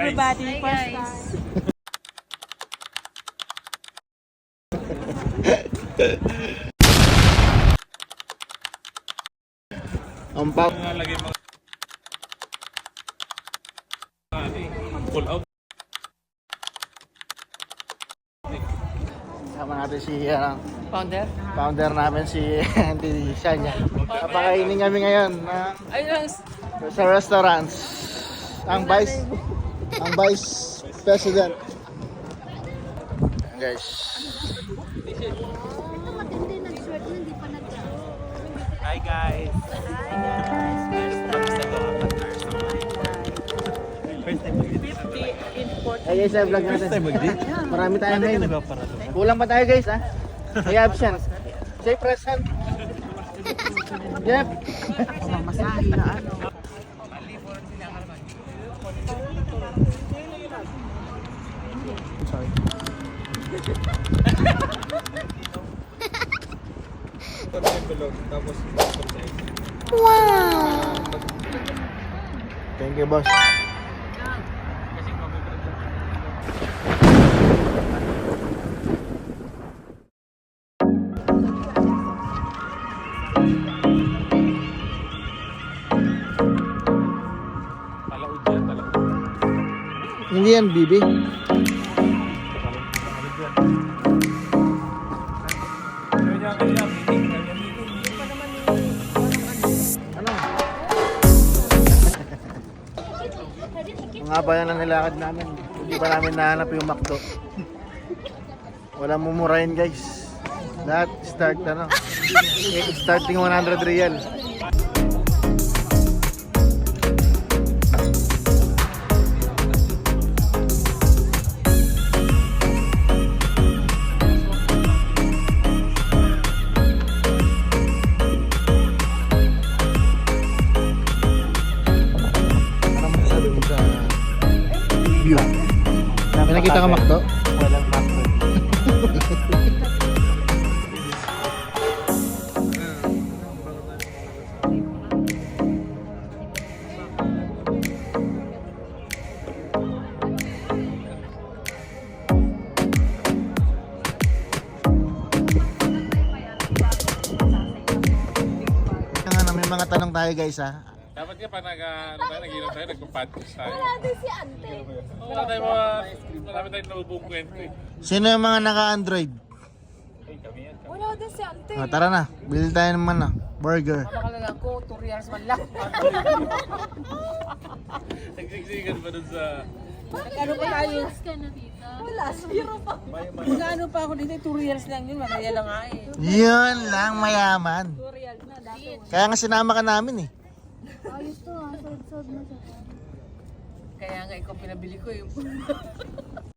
everybody. Hi, First guys. Ang pop. Nalagay mga pull out. Sama natin si Founder? founder namin si Auntie Shania. Napakainin kami ngayon Ayun lang. sa restaurants. Ang vice president. Ayan, guys. Hi guys. Hey guys, vlog natin. Marami tayo ngayon. Kulang pa tayo guys, ha? May absent. Say present. Yep. Mamasahe na ano. Sorry. Wow. Thank you, boss. Talaud yan, talaud. Hindi yan, Bibi. Ano? Mga bayan ang nilakad namin. Hindi pa namin nahanap yung McDo. Walang mumurahin guys. Lahat start starting 100 real. Ano masasabi mo sa view? May nakita ka McDo? Walang McDo. May mga tanong tayo guys ha. Dapat nga pa nag-inom tayo, nagpa-podcast tayo. Wala din si Ante. Wala tayo marami tayong naubong kwento eh. Sino yung mga naka-Android? Wala din si Ante. Tara na, bili tayo naman burger. Makalalang ko, 2 reals man lang. Nagsiksikan pa dun sa... Ano pa tayo? Wala, zero pa. Magkano pa ako dito, 2 reals lang yun. Magaya lang nga eh. Yun lang, mayaman. 2 reals na dati. Kaya nga sinama ka namin eh. Ayos to, sod-sod na siya. Kaya nga ikaw pinabili ko yung